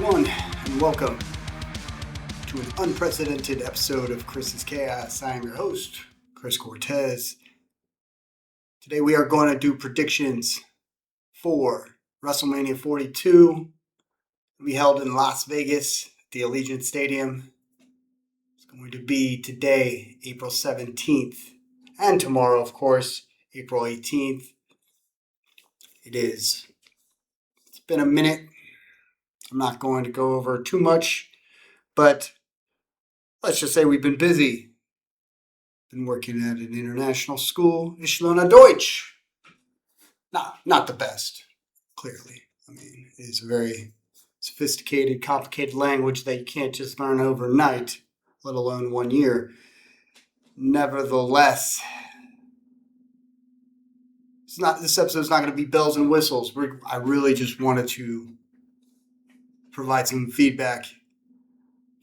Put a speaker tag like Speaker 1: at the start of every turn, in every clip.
Speaker 1: everyone, and welcome to an unprecedented episode of Chris's Chaos. I am your host, Chris Cortez. Today we are going to do predictions for WrestleMania 42. It'll be held in Las Vegas, the Allegiant Stadium. It's going to be today, April 17th, and tomorrow, of course, April 18th. It's been a minute. I'm not going to go over too much, but let's just say we've been busy. Been working at an international school. Ich lerne Deutsch. Not the best, clearly. I mean, it's a very sophisticated, complicated language that you can't just learn overnight, let alone 1 year. Nevertheless, this episode's not going to be bells and whistles. I really just wanted to provide some feedback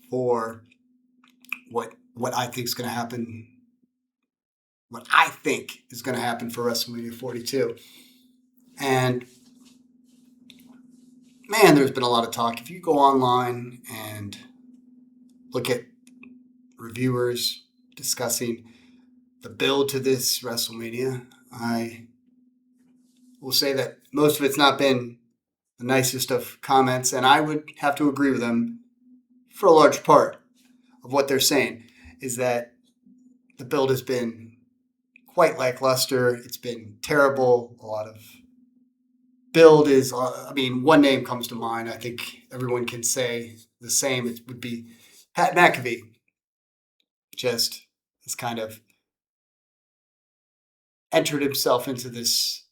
Speaker 1: for what I think is going to happen. What I think is going to happen for WrestleMania 42. And man, there's been a lot of talk. If you go online and look at reviewers discussing the build to this WrestleMania, I will say that most of it's not been the nicest of comments, and I would have to agree with them for a large part of what they're saying, is that the build has been quite lackluster. It's been terrible. A lot of build is, one name comes to mind. I think everyone can say the same. It would be Pat McAfee. Just has kind of entered himself into this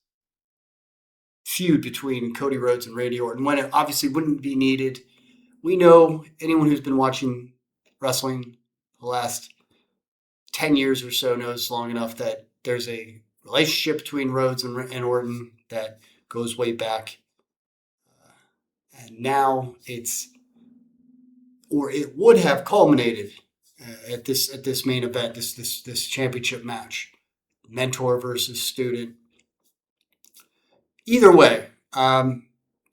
Speaker 1: feud between Cody Rhodes and Randy Orton when it obviously wouldn't be needed. We know, anyone who's been watching wrestling the last 10 years or so knows long enough that there's a relationship between Rhodes and Orton that goes way back. And now it would have culminated at this main event, this championship match. Mentor versus student. Either way,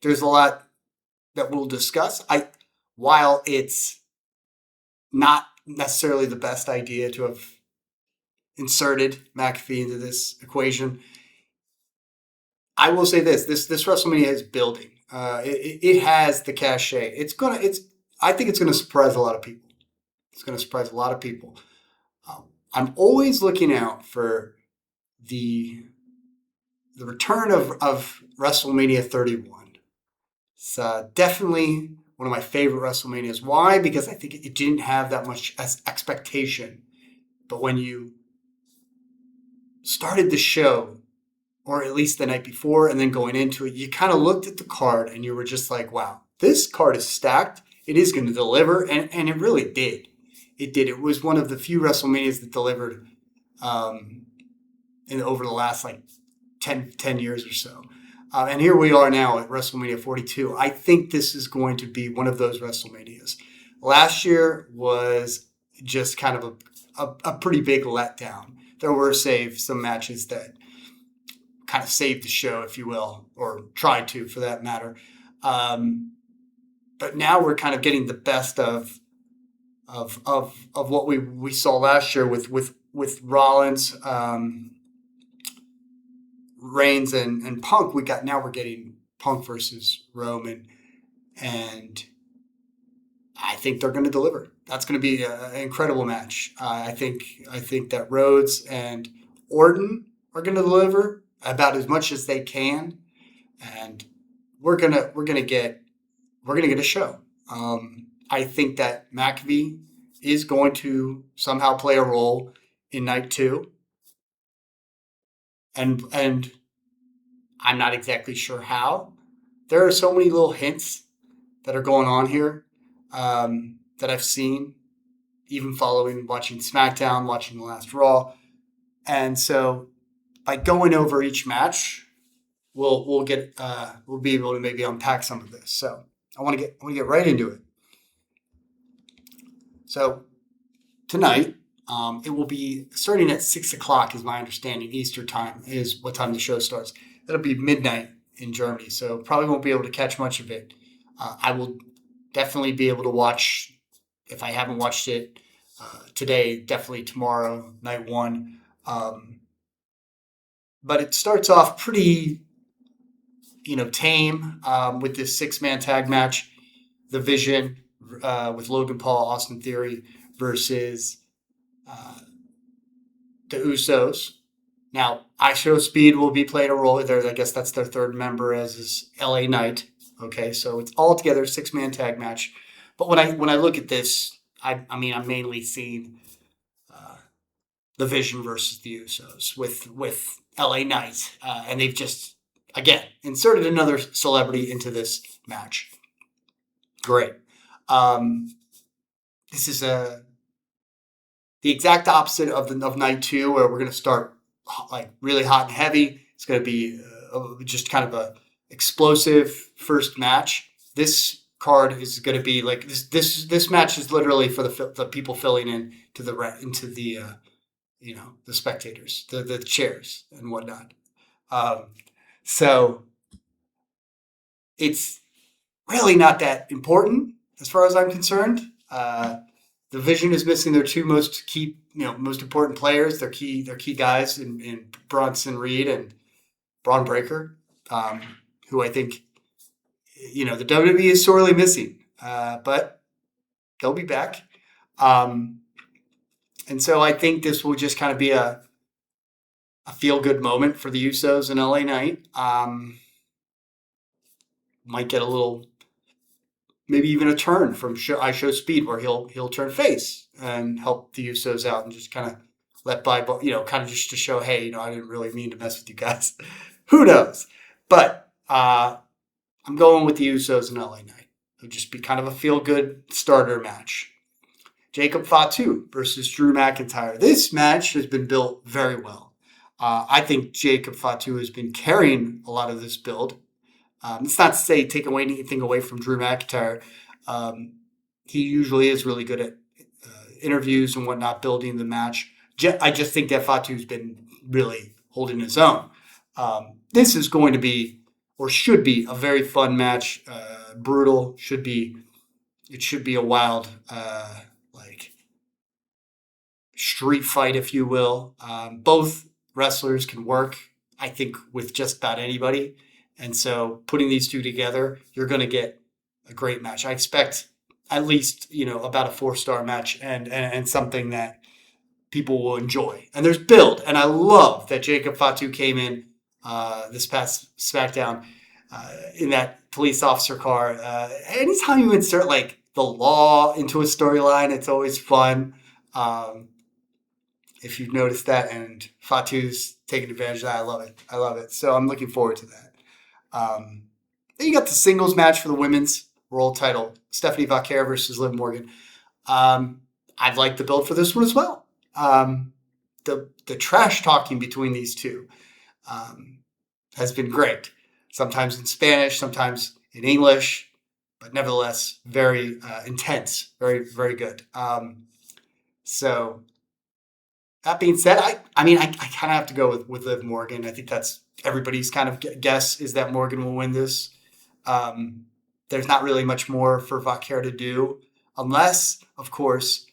Speaker 1: there's a lot that we'll discuss. While it's not necessarily the best idea to have inserted McAfee into this equation, I will say this WrestleMania is building. It has the cachet. I think it's gonna surprise a lot of people. It's gonna surprise a lot of people. I'm always looking out for the return of WrestleMania 31. It's definitely one of my favorite WrestleManias. Why? Because I think it didn't have that much expectation. But when you started the show, or at least the night before and then going into it, you kind of looked at the card and you were just like, wow, this card is stacked. It is going to deliver. And it really did. It did. It was one of the few WrestleManias that delivered over the last 10 years or so. And here we are now at WrestleMania 42. I think this is going to be one of those WrestleManias. Last year was just kind of a pretty big letdown. There were some matches that kind of saved the show, if you will, or tried to, for that matter. But now we're kind of getting the best of what we saw last year with Rollins, Reigns and Punk. We're getting Punk versus Roman, and I think they're going to deliver. That's going to be an incredible match. I think that Rhodes and Orton are going to deliver about as much as they can, and we're gonna get a show. I think that McAfee is going to somehow play a role in night 2. And I'm not exactly sure how. There are so many little hints that are going on here that I've seen, even watching SmackDown, watching the last Raw. And so by going over each match, we'll be able to maybe unpack some of this. So I want to get right into it. So tonight, it will be starting at 6:00, is my understanding. Easter time is what time the show starts. It'll be midnight in Germany, so probably won't be able to catch much of it. I will definitely be able to watch. If I haven't watched it today, definitely tomorrow, night one. But it starts off pretty, tame with this 6-man tag match. The Vision with Logan Paul, Austin Theory versus uh, the Usos. Now, IShowSpeed will be playing a role there. I guess that's their third member, as is LA Knight. Okay, so it's all together 6-man tag match. But when I look at this, I'm mainly seeing the Vision versus the Usos with LA Knight, and they've just again inserted another celebrity into this match. Great. This is the exact opposite of night 2, where we're going to start like really hot and heavy. It's going to be just kind of a explosive first match. This card is going to be like this match is literally for the people filling in into the the spectators, the chairs and whatnot. So it's really not that important as far as I'm concerned. The Vision is missing their two most important players. Their key guys in Bronson Reed and Braun Breaker, who I think the WWE is sorely missing. But they'll be back. And so I think this will just kind of be a feel-good moment for the Usos and LA Knight. Might get a little, maybe even a turn from IShowSpeed, where he'll turn face and help the Usos out and just kind of let by, kind of just to show, hey, I didn't really mean to mess with you guys. Who knows? But I'm going with the Usos and LA Knight. It'll just be kind of a feel-good starter match. Jacob Fatu versus Drew McIntyre. This match has been built very well. I think Jacob Fatu has been carrying a lot of this build. It's not to say take anything away from Drew McIntyre. He usually is really good at interviews and whatnot, building the match. I just think that Fatu's been really holding his own. This is going to be, or should be, a very fun match. Brutal. It should be a wild, street fight, if you will. Both wrestlers can work, I think, with just about anybody. And so putting these two together, you're going to get a great match. I expect at least, about a 4-star match and something that people will enjoy. And there's build. And I love that Jacob Fatu came in this past SmackDown in that police officer car. Anytime you insert like the law into a storyline, it's always fun. If you've noticed that, and Fatu's taking advantage of that, I love it. So I'm looking forward to that. Then you got the singles match for the women's world title, Stephanie Vaquer versus Liv Morgan. I'd like the build for this one as well. The trash talking between these two has been great. Sometimes in Spanish, sometimes in English, but nevertheless very intense, very, very good. So that being said, I kind of have to go with Liv Morgan. I think that's everybody's kind of guess, is that Morgan will win this. There's not really much more for Vaquer to do, unless, of course,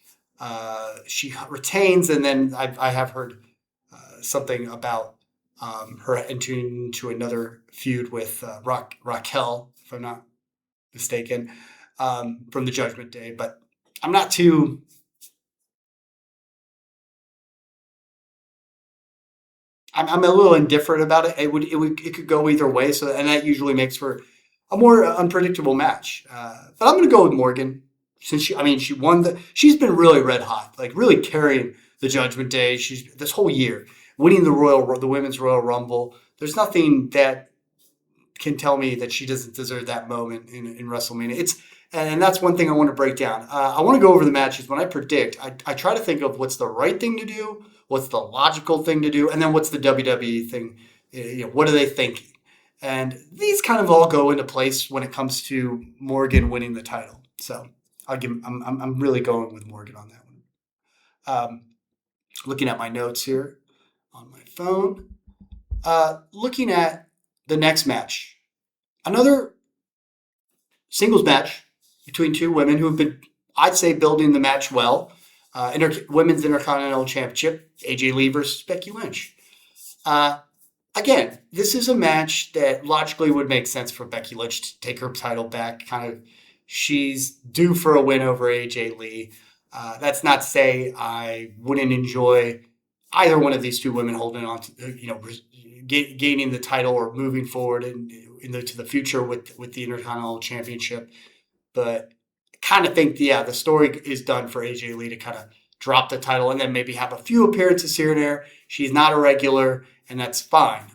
Speaker 1: she retains. And then I have heard something about her entering into another feud with Raquel, if I'm not mistaken, from the Judgment Day. But I'm not too... I'm a little indifferent about it. It could go either way. So, and that usually makes for a more unpredictable match. But I'm going to go with Morgan, since she won she's been really red hot, like really carrying the Judgment Day. She's this whole year winning the Women's Royal Rumble. There's nothing that can tell me that she doesn't deserve that moment in WrestleMania. And that's one thing I want to break down. I want to go over the matches. When I predict, I try to think of what's the right thing to do, what's the logical thing to do, and then what's the WWE thing. What are they thinking? And these kind of all go into place when it comes to Morgan winning the title. So I'm really going with Morgan on that one. Looking at my notes here on my phone. Looking at the next match. Another singles match between two women who have been, I'd say, building the match well. Women's Intercontinental Championship, AJ Lee versus Becky Lynch. Again, this is a match that logically would make sense for Becky Lynch to take her title back. She's due for a win over AJ Lee. That's not to say I wouldn't enjoy either one of these two women holding on to, gaining the title or moving forward into the future with the Intercontinental Championship. But I kind of think, the story is done for AJ Lee to kind of drop the title and then maybe have a few appearances here and there. She's not a regular, and that's fine.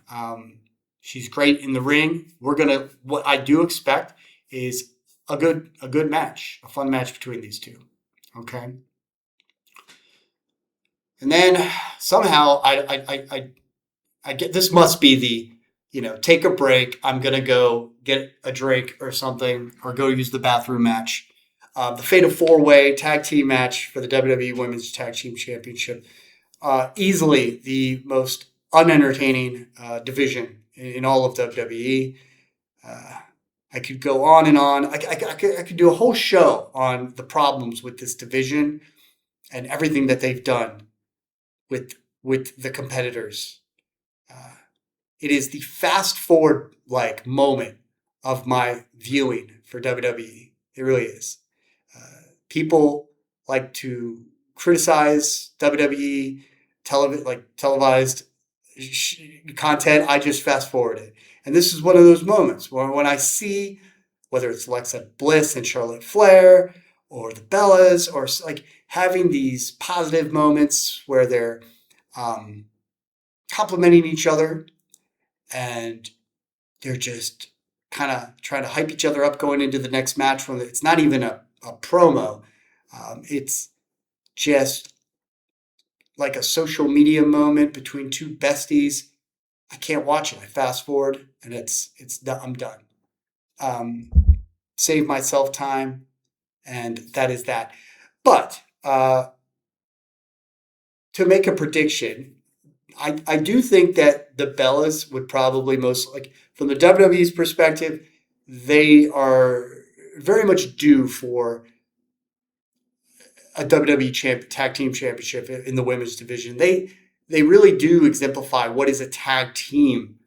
Speaker 1: She's great in the ring. What I do expect is a good match, a fun match between these two. Okay. And then somehow I get, this must be the, take a break. I'm going to go get a drink or something, or go use the bathroom match. The Fatal 4-Way Tag Team match for the WWE Women's Tag Team Championship. Easily the most unentertaining division in all of WWE. I could go on and on. I could do a whole show on the problems with this division and everything that they've done with the competitors. It is the fast forward moment of my viewing for WWE. It really is. People like to criticize WWE televised content. I just fast forward it. And this is one of those moments where when I see, whether it's Alexa Bliss and Charlotte Flair or the Bellas, or having these positive moments where they're complimenting each other and they're just kind of trying to hype each other up going into the next match when it's not even a promo. It's just like a social media moment between two besties. I can't watch it. I fast forward and I'm done. Save myself time, and that is that. But to make a prediction, I do think that the Bellas would probably from the WWE's perspective, they are very much due for a WWE Tag Team Championship in the women's division. They really do exemplify what is a tag team,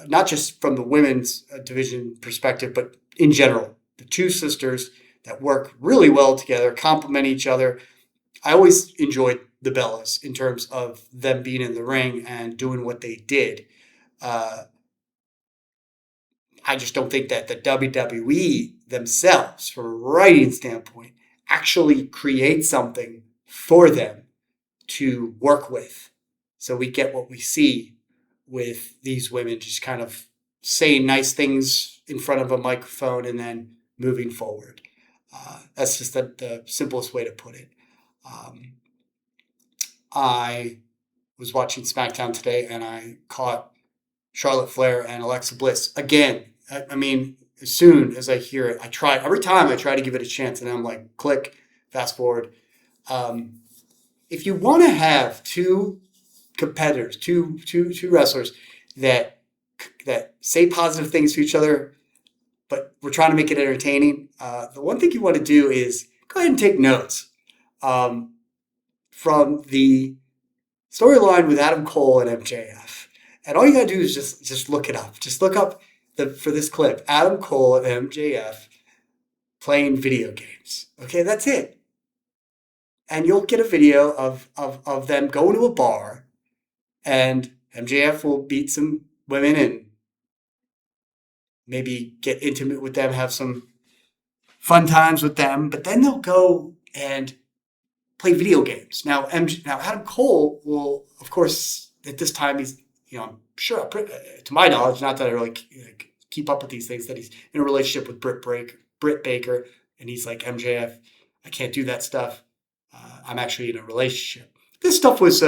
Speaker 1: not just from the women's division perspective, but in general. The two sisters that work really well together, complement each other. I always enjoyed the Bellas in terms of them being in the ring and doing what they did. I just don't think that the WWE themselves, from a writing standpoint, actually create something for them to work with. So we get what we see with these women just kind of saying nice things in front of a microphone and then moving forward. That's just the simplest way to put it. I was watching SmackDown today and I caught Charlotte Flair and Alexa Bliss again. I mean, as soon as I hear it, every time I try to give it a chance, and I'm like, click, fast forward. If you want to have two competitors, two wrestlers that say positive things to each other, but we're trying to make it entertaining, the one thing you want to do is go ahead and take notes from the storyline with Adam Cole and MJF. And all you got to do is just look it up. Just look up for this clip, Adam Cole and MJF playing video games. Okay, that's it. And you'll get a video of them going to a bar, and MJF will beat some women and maybe get intimate with them, have some fun times with them, but then they'll go and play video games. Now Adam Cole will, of course, at this time, he's, I'm sure, to my knowledge, not that I really keep up with these things, that he's in a relationship with Britt Baker, and he's like, MJF, I can't do that stuff. I'm actually in a relationship. This stuff was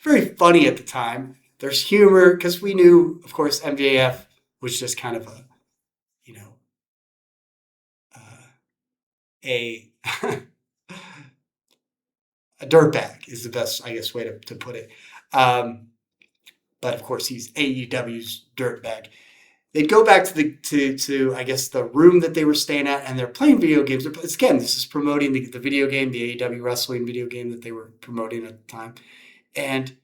Speaker 1: very funny at the time. There's humor because we knew, of course, MJF was just kind of a dirtbag is the best, I guess, way to put it. But of course, he's AEW's dirtbag. they'd go back to I guess the room that they were staying at, and they're playing video games. Again, this is promoting the video game, the AEW wrestling video game that they were promoting at the time. And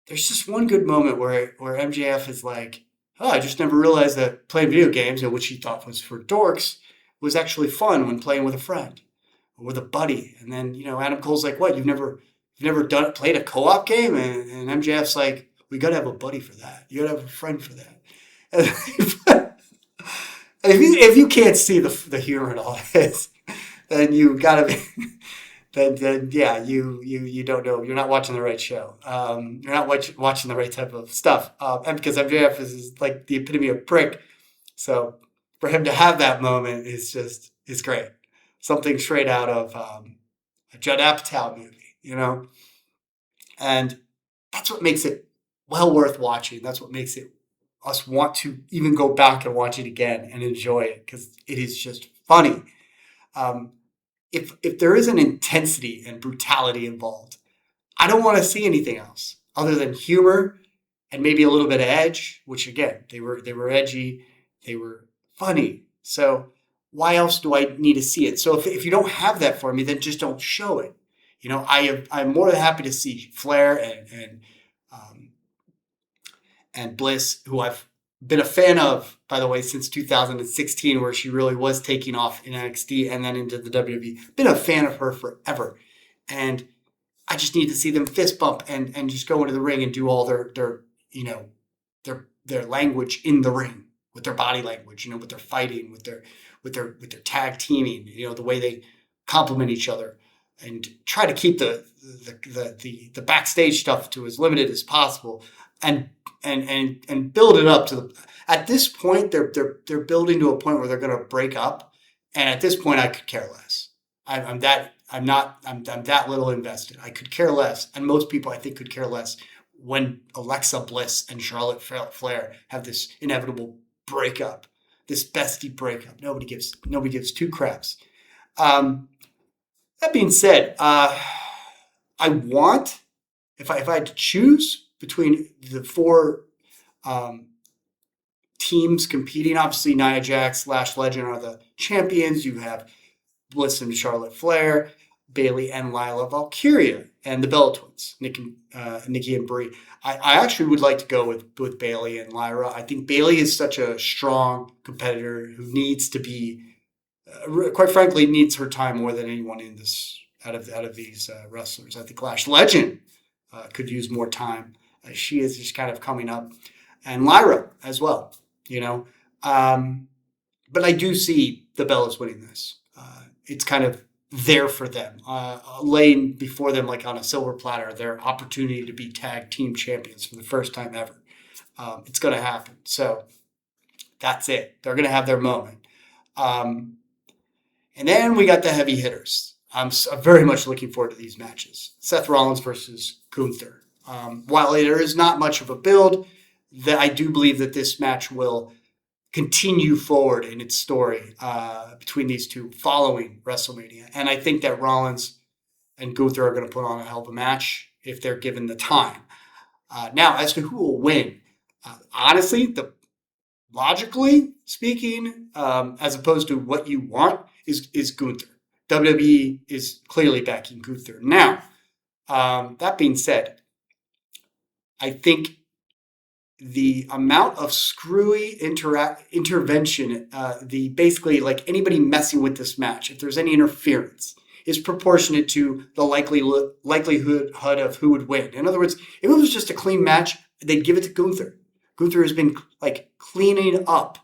Speaker 1: there's just one good moment where MJF is like, "Oh, I just never realized that playing video games, which he thought was for dorks, was actually fun when playing with a friend or with a buddy." And then Adam Cole's like, "What? You've never played a co-op game?" And MJF's like, "We gotta have a buddy for that. You gotta have a friend for that." If you can't see the humor in all this, then you gotta be. Then yeah, you don't know. You're not watching the right show. You're not watching the right type of stuff. And because MJF is like the epitome of prick, so for him to have that moment is great. Something straight out of a Judd Apatow movie, and that's what makes it well worth watching. That's what makes it us want to even go back and watch it again and enjoy it because it is just funny. If there is an intensity and brutality involved, I don't want to see anything else other than humor and maybe a little bit of edge, which again, they were edgy, they were funny. So why else do I need to see it? So if you don't have that for me, then just don't show it. I'm more than happy to see Flair and Bliss, who I've been a fan of, by the way, since 2016, where she really was taking off in NXT and then into the WWE. Been a fan of her forever. And I just need to see them fist bump and just go into the ring and do all their language in the ring, with their body language, with their fighting, with their tag teaming, the way they complement each other, and try to keep the backstage stuff to as limited as possible. And build it up to at this point they're building to a point where they're going to break up, and at this point I could care less. I'm that little invested. I could care less, and most people I think could care less when Alexa Bliss and Charlotte Flair have this inevitable breakup, this bestie breakup. Nobody gives two craps. That being said, I want, if I had to choose between the four teams competing, obviously Nia Jax, Lash, Legend are the champions. You have Bliss and Charlotte Flair, Bayley and Lyra, Valkyria, and the Bella Twins, Nikki and Brie. I actually would like to go with Bayley and Lyra. I think Bayley is such a strong competitor who needs to be, quite frankly, needs her time more than anyone in this out of these wrestlers. I think Lash Legend could use more time. She is just kind of coming up, and Lyra as well, But I do see the Bellas winning this. It's kind of there for them, laying before them like on a silver platter, their opportunity to be tag team champions for the first time ever. It's going to happen. So that's it. They're going to have their moment. And then we got the heavy hitters. I'm very much looking forward to these matches. Seth Rollins versus Gunther. While there is not much of a build, that I do believe that this match will continue forward in its story between these two following WrestleMania. And I think that Rollins and Gunther are going to put on a hell of a match if they're given the time. Now, as to who will win, honestly, logically speaking, as opposed to what you want, is Gunther. WWE is clearly backing Gunther. Now, that being said, I think the amount of screwy intervention, basically like anybody messing with this match, if there's any interference, is proportionate to the likelihood of who would win. In other words, if it was just a clean match, they'd give it to Gunther. Gunther has been like cleaning up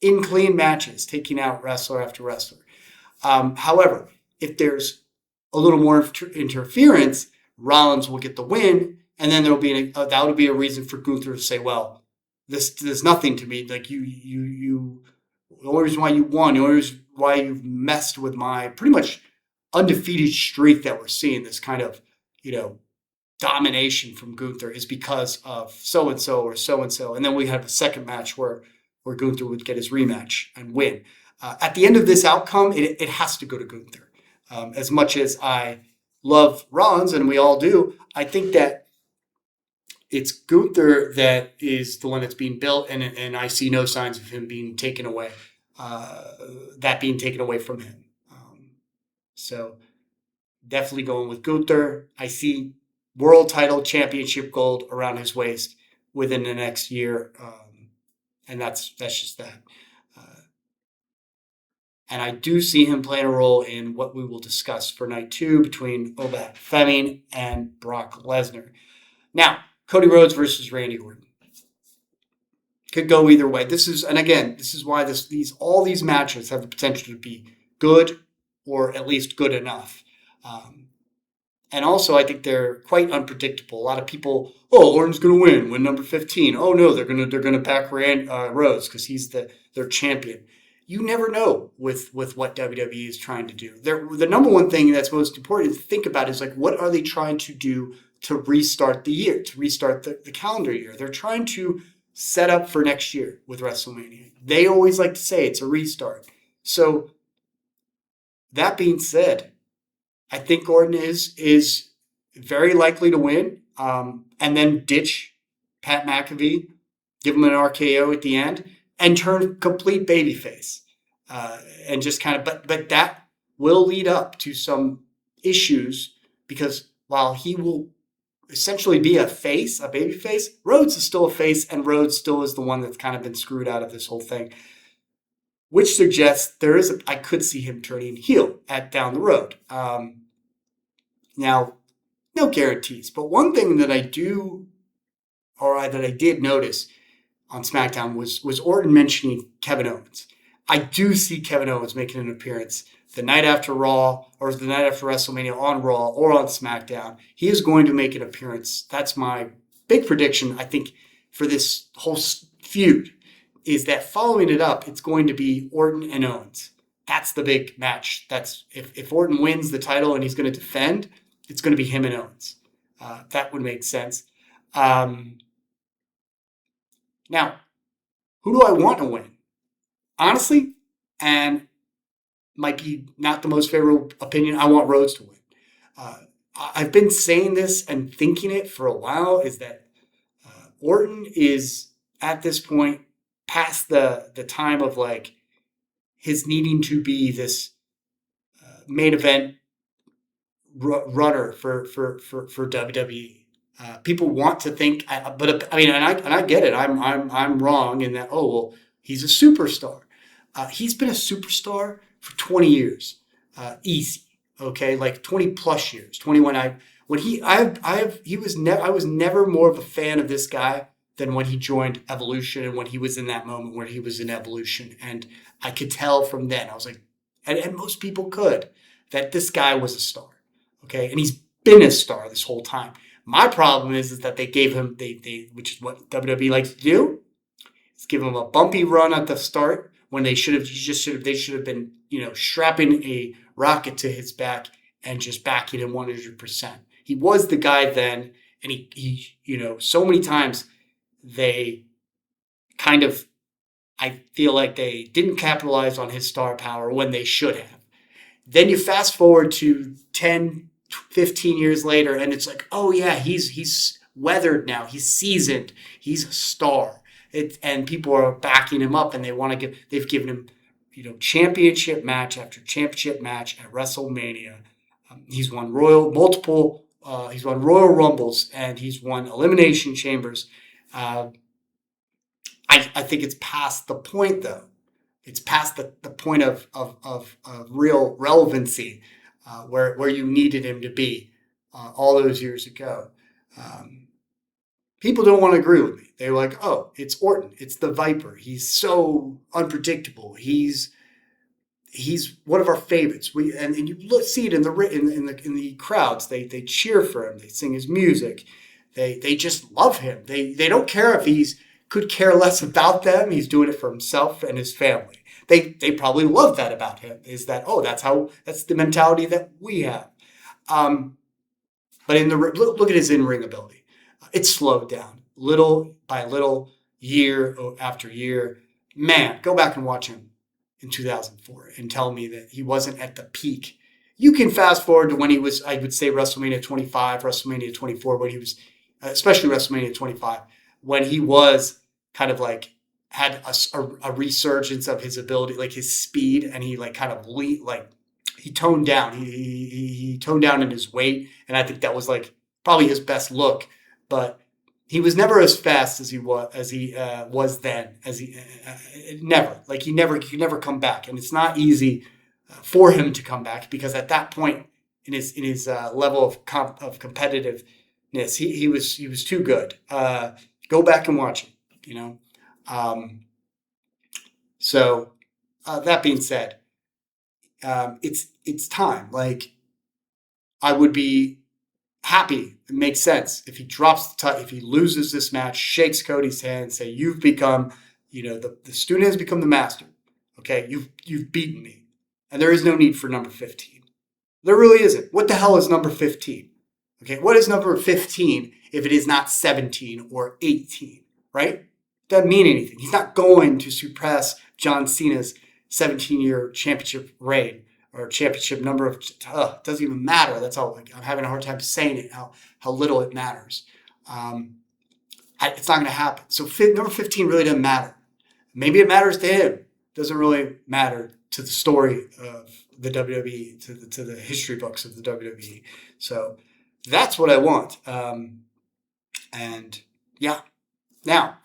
Speaker 1: in clean matches, taking out wrestler after wrestler. However, if there's a little more interference, Rollins will get the win. And then there'll be that would be a reason for Gunther to say, "Well, there's nothing to me. Like you, the only reason why you won, the only reason why you've messed with my pretty much undefeated streak that we're seeing, this kind of domination from Gunther, is because of so and so or so and so." And then we have a second match where Gunther would get his rematch and win. At the end of this outcome, it has to go to Gunther. As much as I love Rollins, and we all do, I think that it's Gunther that is the one that's being built, and I see no signs of him being taken away, that being taken away from him. So definitely going with Gunther. I see world title championship gold around his waist within the next year, and that's just that. And I do see him playing a role in what we will discuss for night 2 between Femi and Brock Lesnar. Now, Cody Rhodes versus Randy Orton. Could go either way. This is why all these matches have the potential to be good or at least good enough. And also, I think they're quite unpredictable. A lot of people, Orton's going to win number 15. Oh no, they're going to back Rhodes because he's their champion. You never know with what WWE is trying to do. The number one thing that's most important to think about is like, what are they trying to do to restart the year, to restart the calendar year? They're trying to set up for next year with WrestleMania. They always like to say it's a restart. So that being said, I think Orton is very likely to win, and then ditch Pat McAfee, give him an RKO at the end, and turn complete babyface, and just kind of. But that will lead up to some issues because while he will essentially be a babyface, Rhodes is still a face, and Rhodes still is the one that's kind of been screwed out of this whole thing, which suggests I could see him turning heel down the road. Now, no guarantees, but one thing that I did notice on SmackDown was Orton mentioning Kevin Owens. I do see Kevin Owens making an appearance the night after Raw or the night after WrestleMania on Raw or on SmackDown. He is going to make an appearance. That's my big prediction, I think, for this whole feud, is that following it up, it's going to be Orton and Owens. That's the big match. That's if Orton wins the title and he's going to defend, it's going to be him and Owens. That would make sense. Now, who do I want to win? Honestly, and might be not the most favorable opinion, I want Rhodes to win. I've been saying this and thinking it for a while, is that Orton is, at this point, past the time of like his needing to be this main event runner for WWE. People want to think, but I mean, and I get it. I'm wrong in that. Oh well, he's a superstar. He's been a superstar for 20 years, easy. Okay, like 20 plus years. 21. I was never more of a fan of this guy than when he joined Evolution and when he was in that moment where he was in Evolution, and I could tell from then. I was like, and most people could, that this guy was a star. Okay, and he's been a star this whole time. My problem is that they gave him which is what WWE likes to do, is give him a bumpy run at the start when they should have been strapping a rocket to his back and just backing him 100%. He was the guy then, and he so many times they kind of, I feel like they didn't capitalize on his star power when they should have. Then you fast forward to 10, 15 years later, and it's like, oh yeah, he's weathered now. He's seasoned. He's a star. And people are backing him up, and they've given him, championship match after championship match at WrestleMania. He's won Royal Rumbles, and he's won Elimination Chambers. I think it's past the point, though. It's past the point of real relevancy where you needed him to be all those years ago. People don't want to agree with me. They're like, oh, it's Orton. It's the Viper. He's so unpredictable. He's one of our favorites. And you see it in the crowds. They cheer for him. They sing his music. They just love him. They don't care if he's could care less about them. He's doing it for himself and his family. They probably love that about him. Is that, oh, that's the mentality that we have. But look at his in-ring ability. It's slowed down little by little, year after year. Man, go back and watch him in 2004 and tell me that he wasn't at the peak. You can fast forward to when he was, I would say, WrestleMania 25, WrestleMania 24, when he was especially WrestleMania 25, when he was kind of like had a resurgence of his ability, like his speed, and he like kind of he toned down. He toned down in his weight, and I think that was like probably his best look. But he was never as fast as he was then. Never he could never come back, and it's not easy for him to come back because at that point in his level of competitiveness, he was too good. Go back and watch it. So that being said, it's time. Like, I would be happy. It makes sense if he drops if he loses this match, shakes Cody's hand, say, "You've become, the student has become the master. Okay, you've beaten me, and there is no need for number 15. There really isn't. What the hell is number 15? Okay, what is number 15 if it is not 17 or 18? Right? Doesn't mean anything. He's not going to surpass John Cena's 17-year championship reign or championship number of. It doesn't even matter. That's all. I'm having a hard time saying it. How little it matters. It's not going to happen. So number 15 really doesn't matter. Maybe it matters to him. It doesn't really matter to the story of the WWE, to the history books of the WWE. So that's what I want. And yeah. Now,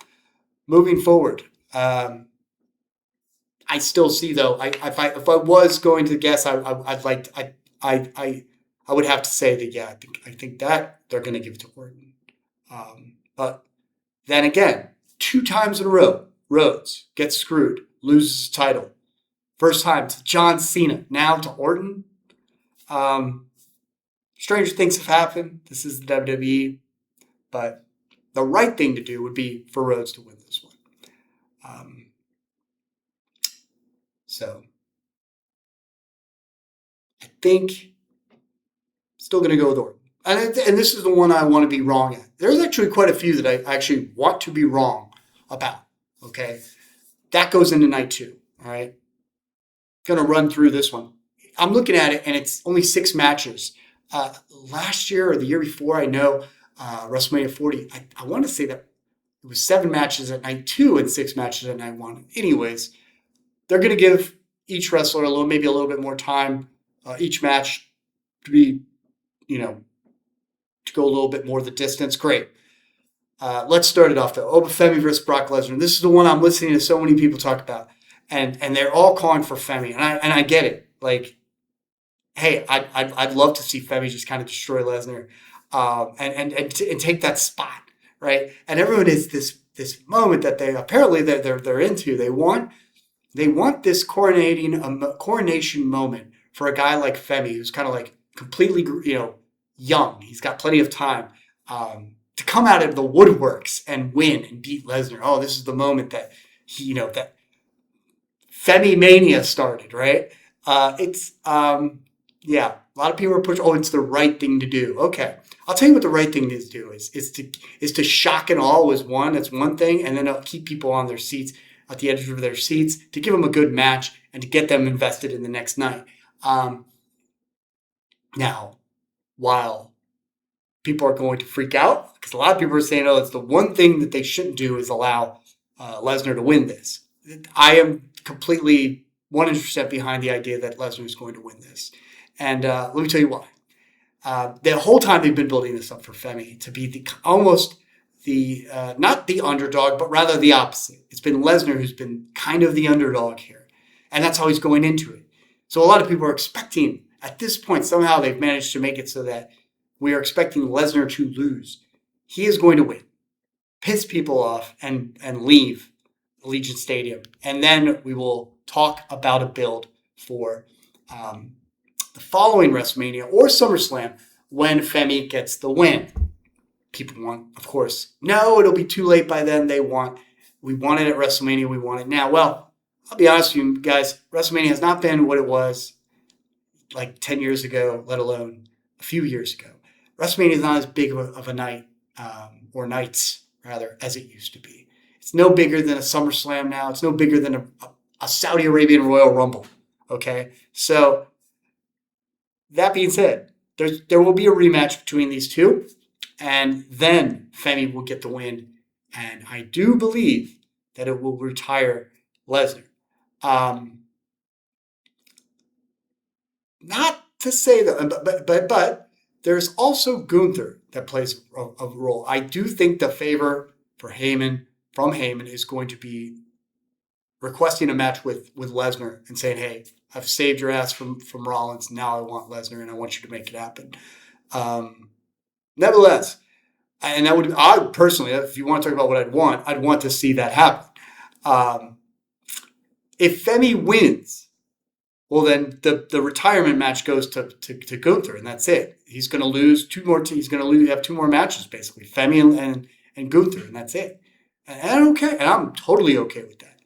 Speaker 1: moving forward, I still see though. If I was going to guess, I would have to say that I think that they're going to give it to Orton. But then again, 2 times in a row, Rhodes gets screwed, loses his title. First time to John Cena, now to Orton. Stranger things have happened. This is the WWE, but the right thing to do would be for Rhodes to win this one. So I think still going to go with Orton. And this is the one I want to be wrong at. There's actually quite a few that I actually want to be wrong about. Okay. That goes into night 2. All right. Going to run through this one. I'm looking at it and it's only 6 matches. Last year or the year before, I know WrestleMania 40, I want to say that it was 7 matches at night 2 and 6 matches at night 1. Anyways, they're going to give each wrestler maybe a little bit more time, each match to be, to go a little bit more the distance. Great. Let's start it off though. Femi versus Brock Lesnar. This is the one I'm listening to so many people talk about, and they're all calling for Femi, and I get it. Like, hey, I'd love to see Femi just kind of destroy Lesnar, and take that spot, right? And everyone is this moment that they apparently they're into. They want this coronation moment for a guy like Femi, who's kind of like completely, young. He's got plenty of time to come out of the woodworks and win and beat Lesnar. Oh, this is the moment that that Femi mania started, right? Yeah, a lot of people are pushing. Oh, it's the right thing to do. Okay, I'll tell you what the right thing to do is to shock and awe was one. That's one thing, and then keep people on their seats, at the edge of their seats, to give them a good match and to get them invested in the next night. Now, while people are going to freak out, because a lot of people are saying, oh, it's the one thing that they shouldn't do is allow Lesnar to win this. I am completely 100% behind the idea that Lesnar is going to win this. And let me tell you why. The whole time they've been building this up for Femi to be not the underdog, but rather the opposite. It's been Lesnar who's been kind of the underdog here. And that's how he's going into it. So a lot of people are expecting, at this point, somehow they've managed to make it so that we are expecting Lesnar to lose. He is going to win, piss people off, and leave Allegiant Stadium. And then we will talk about a build for the following WrestleMania or SummerSlam when Femi gets the win. People want, of course, no, it'll be too late by then. We want it at WrestleMania. We want it now. Well, I'll be honest with you guys. WrestleMania has not been what it was like 10 years ago, let alone a few years ago. WrestleMania is not as big of a night, or nights, rather, as it used to be. It's no bigger than a SummerSlam now. It's no bigger than a Saudi Arabian Royal Rumble, okay? So, that being said, there will be a rematch between these two. and then Femi will get the win. And I do believe that it will retire Lesnar. Not to say that, but there's also Gunther that plays a role. I do think the favor for from Heyman is going to be requesting a match with Lesnar and saying, "Hey, I've saved your ass from Rollins. Now I want Lesnar, and I want you to make it happen." Nevertheless, and that would, I personally, if you want to talk about what I'd want to see that happen. If Femi wins, well, then the retirement match goes to Gunther, and that's it. He's going to lose two more. He's going to have two more matches, basically, Femi and Gunther, and that's it. And I'm totally okay with that.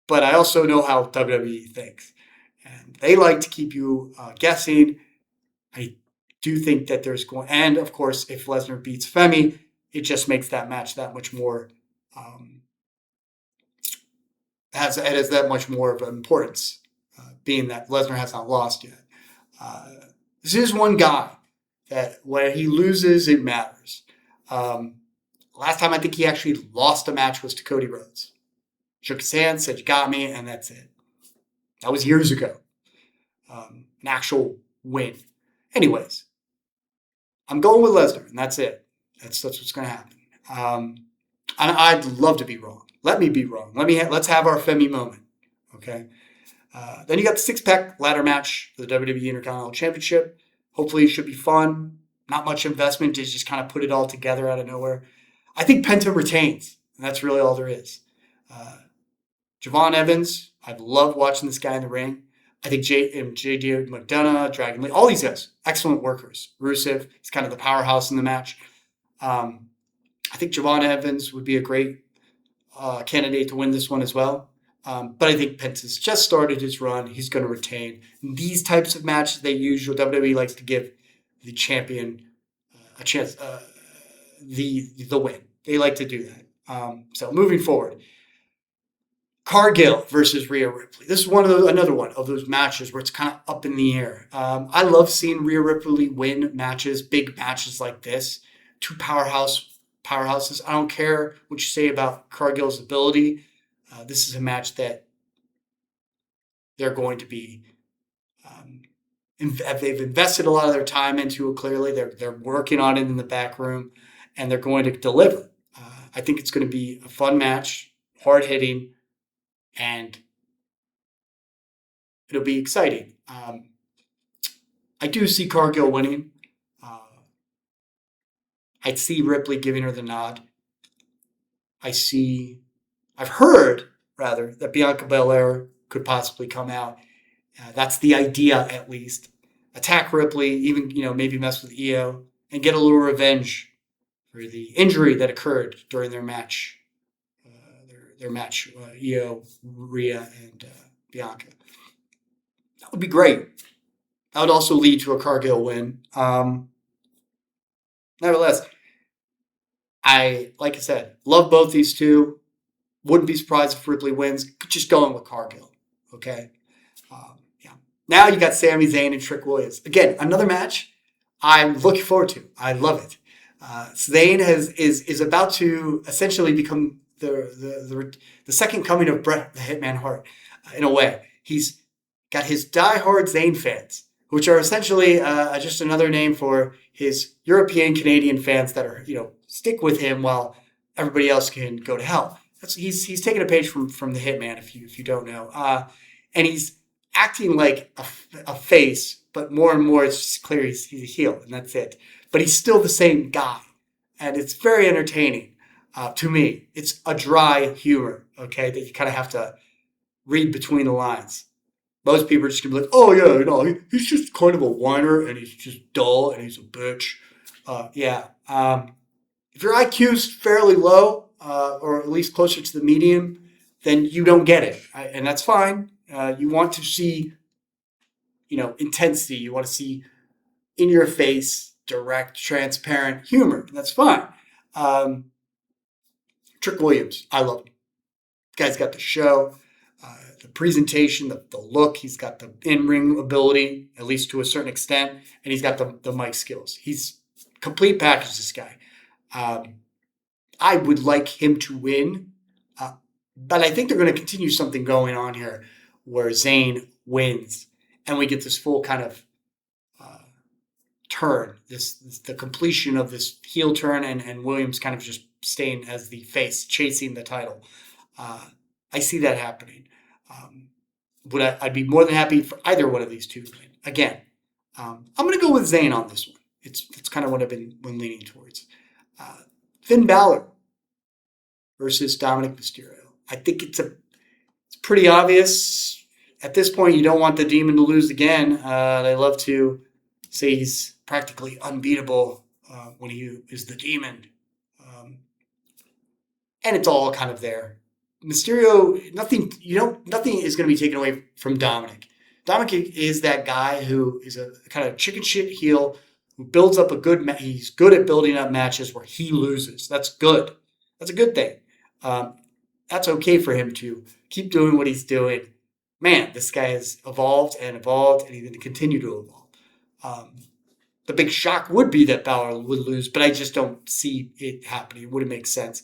Speaker 1: But I also know how WWE thinks, and they like to keep you guessing. I do think that and of course, if Lesnar beats Femi, it just makes that match that much more, has that much more of importance, being that Lesnar has not lost yet. This is one guy that when he loses, it matters. Last time I think he actually lost a match was to Cody Rhodes. Shook his hand, said, "You got me," and that's it. That was years ago. An actual win. Anyways, I'm going with Lesnar, and that's it. That's what's going to happen. I'd love to be wrong. Let me be wrong. Let's have our Femi moment. Okay. Then you got the six-pack ladder match for the WWE Intercontinental Championship. Hopefully, it should be fun. Not much investment to just kind of put it all together out of nowhere. I think Penta retains, and that's really all there is. Javon Evans, I love watching this guy in the ring. I think J.D. McDonough, Dragon Lee, all these guys, excellent workers. Rusev, he's kind of the powerhouse in the match. I think Javon Evans would be a great candidate to win this one as well. But I think Penta's just started his run. He's going to retain. These types of matches, WWE likes to give the champion a chance, the win. They like to do that. So moving forward, Cargill versus Rhea Ripley. This is another one of those matches where it's kind of up in the air. I love seeing Rhea Ripley win matches, big matches like this. Two powerhouses. I don't care what you say about Cargill's ability. This is a match that they're going to be. They've invested a lot of their time into it. Clearly, they're working on it in the back room, and they're going to deliver. I think it's going to be a fun match, hard hitting, and it'll be exciting. I do see Cargill winning. I'd see Ripley giving her the nod. I've heard, rather, that Bianca Belair could possibly come out. That's the idea, at least. Attack Ripley, even, maybe mess with Io, and get a little revenge for the injury that occurred during their match. Io, Rhea, and Bianca. That would be great. That would also lead to a Cargill win. Nevertheless, like I said, love both these two. Wouldn't be surprised if Ripley wins. Just going with Cargill. Okay? Yeah. Now you got Sami Zayn and Trick Williams. Again, another match I'm looking forward to. I love it. Zayn is about to essentially become the second coming of Bret the Hitman Hart, in a way. He's got his diehard Zayn fans, which are essentially just another name for his European Canadian fans that are, stick with him while everybody else can go to hell. He's taking a page from the Hitman, if you don't know, and he's acting like a face, but more and more it's just clear he's a heel, and that's it. But he's still the same guy, and it's very entertaining to me. It's a dry humor, okay, that you kind of have to read between the lines. Most people are just going to be like, oh, yeah, he's just kind of a whiner, and he's just dull, and he's a bitch. If your IQ's fairly low, or at least closer to the medium, then you don't get it. And that's fine. You want to see, intensity. You want to see in your face, direct, transparent humor. And that's fine. Trick Williams, I love him. The guy's got the show, the presentation, the look. He's got the in-ring ability, at least to a certain extent, and he's got the mic skills. He's complete package, this guy. I would like him to win, but I think they're going to continue something going on here where Zayn wins and we get this full kind of turn, the completion of this heel turn, and Williams kind of just staying as the face, chasing the title. I see that happening. I'd be more than happy for either one of these two to win. Again, I'm going to go with Zayn on this one. It's kind of what I've been leaning towards. Finn Balor versus Dominic Mysterio. I think it's pretty obvious. At this point, you don't want the Demon to lose again. They love to say he's practically unbeatable when he is the Demon. And it's all kind of there. Mysterio, nothing is going to be taken away from Dominic. Dominic is that guy who is a kind of chicken shit heel who builds up he's good at building up matches where he loses. That's good. That's a good thing. That's okay for him to keep doing what he's doing. Man, this guy has evolved, and he's going to continue to evolve. The big shock would be that Balor would lose, but I just don't see it happening. It wouldn't make sense.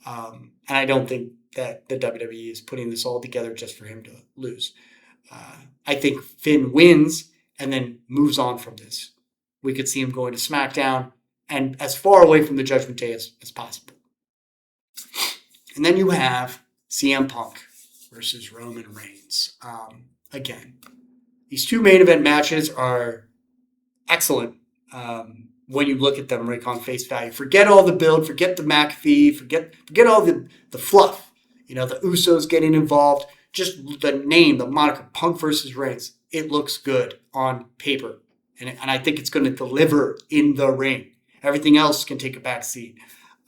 Speaker 1: And I don't think that the WWE is putting this all together just for him to lose. I think Finn wins and then moves on from this. We could see him going to SmackDown and as far away from the Judgment Day as possible. And then you have CM Punk versus Roman Reigns. Again, these two main event matches are excellent when you look at them right on face value. Forget all the build, forget the McAfee, forget all the fluff. The Usos getting involved, just the name, the moniker, Punk versus Reigns. It looks good on paper. And I think it's going to deliver in the ring. Everything else can take a back seat.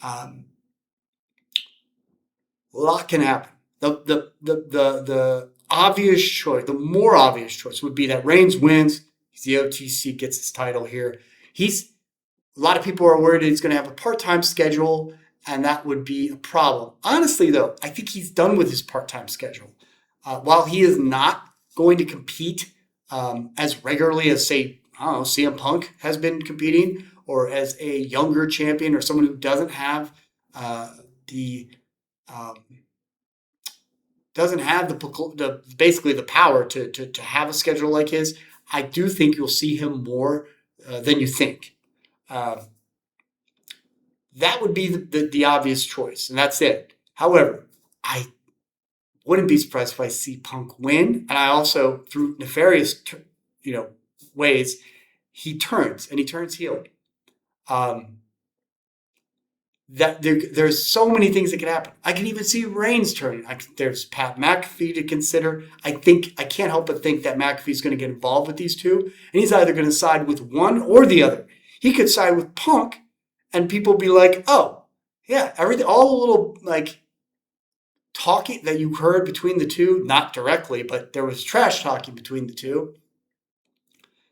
Speaker 1: A lot can happen. The obvious choice, the more obvious choice would be that Reigns wins. He's the OTC, gets his title here. A lot of people are worried he's going to have a part-time schedule, and that would be a problem. Honestly, though, I think he's done with his part-time schedule. While he is not going to compete as regularly as, say, CM Punk has been competing, or as a younger champion, or someone who doesn't have basically the power to have a schedule like his. I do think you'll see him more than you think. That would be the obvious choice, and that's it. However, I wouldn't be surprised if I see Punk win, and I also, through nefarious, ways, he turns heel. There's so many things that can happen. I can even see Reigns turning. There's Pat McAfee to consider. I can't help but think that McAfee's going to get involved with these two, and he's either going to side with one or the other. He could side with Punk, and people be like, "Oh, yeah, all the little talking that you heard between the two, not directly, but there was trash talking between the two.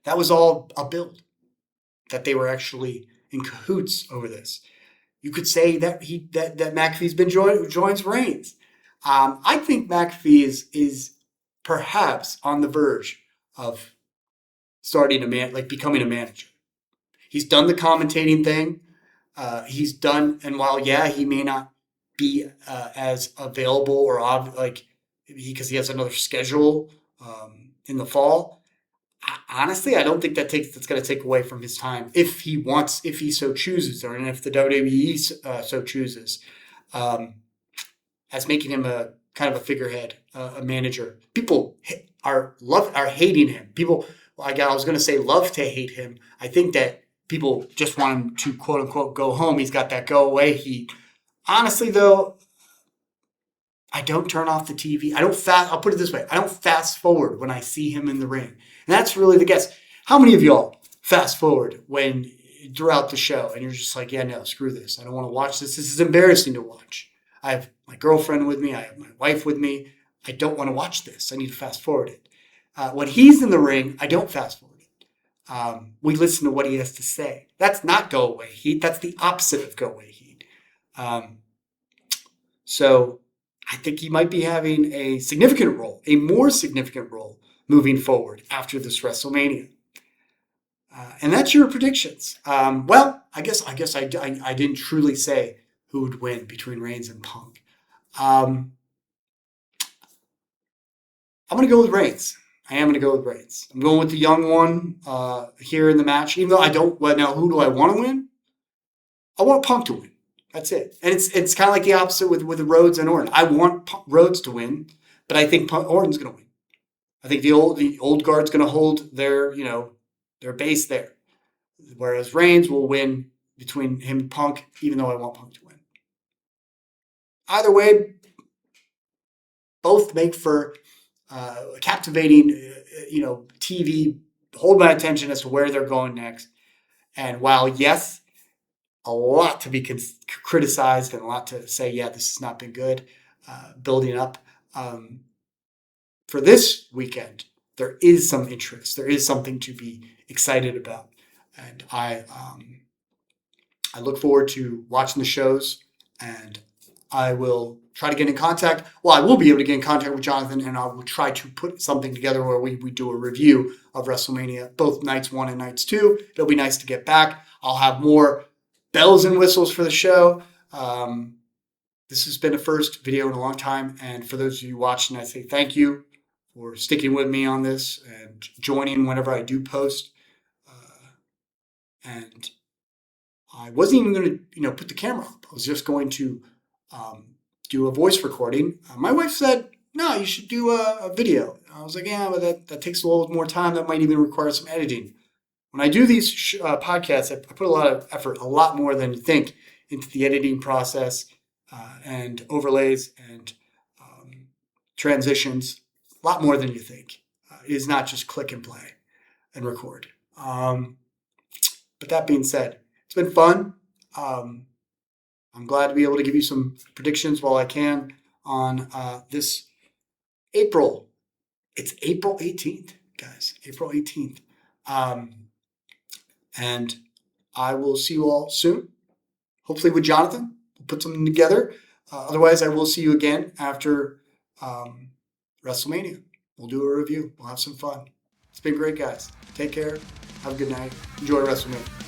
Speaker 1: That was all a build. That they were actually in cahoots over this." You could say that that McAfee's been joins Reigns. I think McAfee is perhaps on the verge of starting becoming a manager. He's done the commentating thing. He's done, and while he may not be as available or because he has another schedule in the fall. Honestly, I don't think that's going to take away from his time if he so chooses, and if the WWE so chooses, as making him a kind of a figurehead, a manager. People are hating him. People, I was going to say love to hate him. I think that people just want him to quote unquote go home. He's got that go away heat. Honestly, though, I don't turn off the TV. I'll put it this way. I don't fast forward when I see him in the ring. And that's really the guess. How many of y'all fast forward throughout the show and you're just like, yeah, no, screw this. I don't want to watch this. This is embarrassing to watch. I have my girlfriend with me. I have my wife with me. I don't want to watch this. I need to fast forward it. When he's in the ring, I don't fast forward it. We listen to what he has to say. That's not go away heat. That's the opposite of go away heat. So I think he might be having a more significant role moving forward after this WrestleMania. And that's your predictions. Well, I guess I didn't truly say who would win between Reigns and Punk. I'm going to go with Reigns. I am going to go with Reigns. I'm going with the young one here in the match. Even though I don't, well, now who do I want to win? I want Punk to win. That's it. And it's kind of like the opposite with Rhodes and Orton. I want Rhodes to win, but I think Orton's going to win. I think the old guard's going to hold their base there, whereas Reigns will win between him and Punk, even though I want Punk to win. Either way, both make for captivating, TV. Hold my attention as to where they're going next. And while yes, a lot to be criticized and a lot to say, yeah, this has not been good, building up. For this weekend, there is some interest. There is something to be excited about. And I look forward to watching the shows, and I will try to get in contact. Well, I will be able to get in contact with Jonathan, and I will try to put something together where we do a review of WrestleMania, both nights 1 and nights 2. It'll be nice to get back. I'll have more bells and whistles for the show. This has been the first video in a long time, and for those of you watching, I say thank you for sticking with me on this and joining whenever I do post. And I wasn't even going to, put the camera up. I was just going to do a voice recording. My wife said, "No, you should do a video." I was like, "Yeah, but that takes a little more time. That might even require some editing." When I do these podcasts, I put a lot of effort, a lot more than you think, into the editing process and overlays and transitions. A lot more than you think. It is not just click and play and record. But that being said, it's been fun. I'm glad to be able to give you some predictions while I can on this April. It's April 18th, guys. April 18th. And I will see you all soon. Hopefully with Jonathan. We'll put something together. Otherwise, I will see you again after WrestleMania. We'll do a review. We'll have some fun. It's been great, guys. Take care. Have a good night. Enjoy WrestleMania.